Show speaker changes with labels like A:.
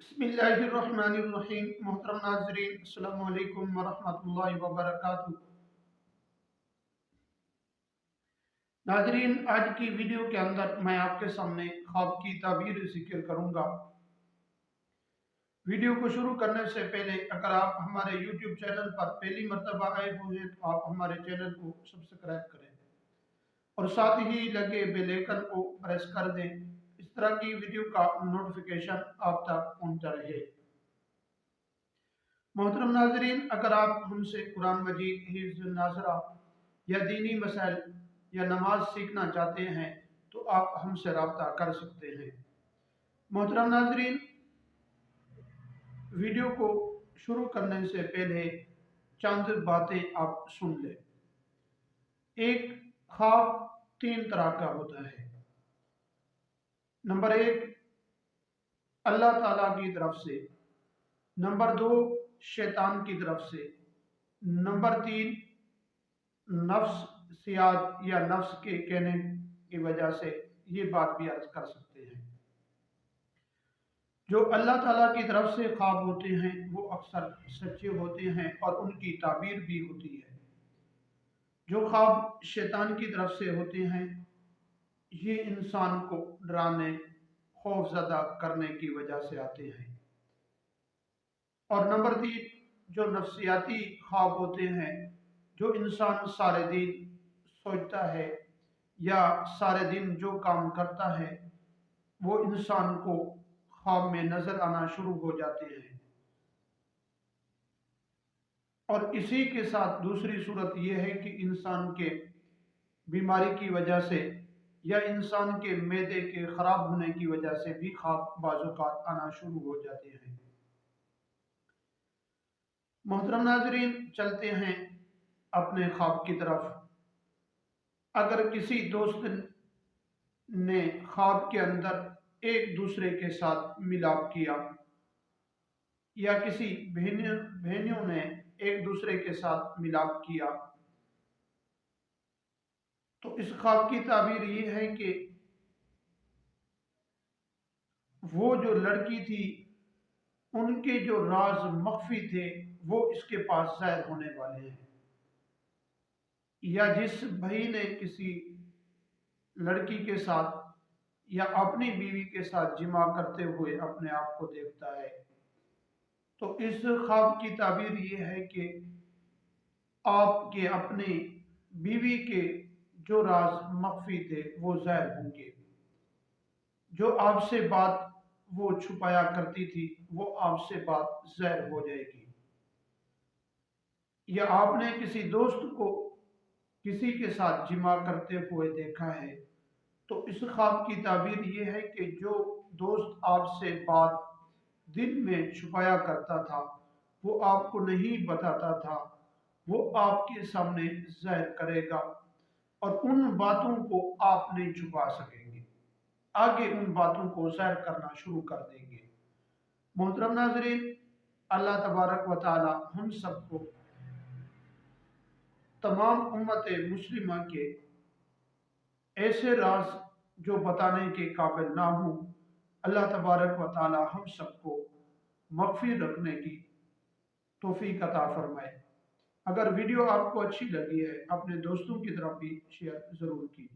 A: बिस्मिल्लाहिर्रहमानिर्रहीम। मोहतरम नाज़रीन, अस्सलामु अलैकुम वरहमतुल्लाहि वबरकातुहू। नाज़रीन, आज की वीडियो के अंदर मैं आपके सामने ख्वाब की ताबीर जिक्र करूंगा। वीडियो को शुरू करने से पहले अगर आप हमारे YouTube चैनल पर पहली मर्तबा आए हुए हैं तो आप हमारे चैनल को सब्सक्राइब करें और साथ ही लगे बेल आइकन को प्रेस कर दें। इस तरह की वीडियो का नोटिफिकेशन आप तक पहुंचता रहे। मोहतरम नाजरीन, अगर आप हमसे कुरान मजीद, हिफ्ज़ नाज़रा या दीनी मसाइल या नमाज सीखना चाहते हैं तो आप हमसे रब्ता कर सकते हैं। मोहतरम नाजरीन, वीडियो को शुरू करने से पहले चंद बातें आप सुन लें। एक ख्वाब तीन तरह का होता है। नंबर एक, अल्लाह ताला की तरफ से। नंबर दो, शैतान की तरफ से। नंबर तीन, नफ्सियात या नफ्स के कहने की वजह से ये बात भी अर्ज कर सकते हैं। जो अल्लाह ताला की तरफ से ख्वाब होते हैं वो अक्सर सच्चे होते हैं और उनकी ताबीर भी होती है। जो ख्वाब शैतान की तरफ से होते हैं ये इंसान को डराने, खौफजदा करने की वजह से आते हैं। और नंबर तीन, जो नफ्सियाती ख्वाब होते हैं, जो इंसान सारे दिन सोचता है या सारे दिन जो काम करता है वो इंसान को ख्वाब में नजर आना शुरू हो जाते हैं। और इसी के साथ दूसरी सूरत यह है कि इंसान के बीमारी की वजह से या इंसान के मैदे के खराब होने की वजह से भी ख्वाब बाज़ौक़ात आना शुरू हो जाते हैं। मोहतरम नाज़रीन, चलते हैं अपने ख्वाब की तरफ। अगर किसी दोस्त ने ख्वाब के अंदर एक दूसरे के साथ मिलाप किया या किसी बहनियों ने एक दूसरे के साथ मिलाप किया तो इस ख्वाब की ताबीर ये है कि वो जो लड़की थी उनके जो राज मख्फी थे वो इसके पास ज़ाहिर होने वाले हैं। या जिस भाई ने किसी लड़की के साथ या अपनी बीवी के साथ जिमा करते हुए अपने आप को देखता है तो इस ख्वाब की ताबीर ये है कि आपके अपने बीवी के जो राज मख्फी थे वो ज़ाहिर होंगे। जो आपसे बात वो छुपाया करती थी वो आपसे बात ज़ाहिर हो जाएगी। या आपने किसी दोस्त को किसी के साथ जिमा करते हुए देखा है तो इस ख्वाब की ताबीर ये है कि जो दोस्त आपसे बात दिल में छुपाया करता था वो आपको नहीं बताता था वो आपके सामने ज़ाहिर करेगा और उन बातों को आप नहीं छुपा सकेंगे, आगे उन बातों को ज़ाहिर करना शुरू कर देंगे। मोहतरम नाज़रीन, अल्लाह तबारक व तआला हम सबको तमाम उम्मत मुस्लिमा के ऐसे राज जो बताने के काबिल ना हो, अल्लाह तबारक व तआला हम सबको मग़फ़िर रखने की तौफ़ीक़ अता फरमाए। अगर वीडियो आपको अच्छी लगी है अपने दोस्तों की तरफ भी शेयर ज़रूर कीजिए।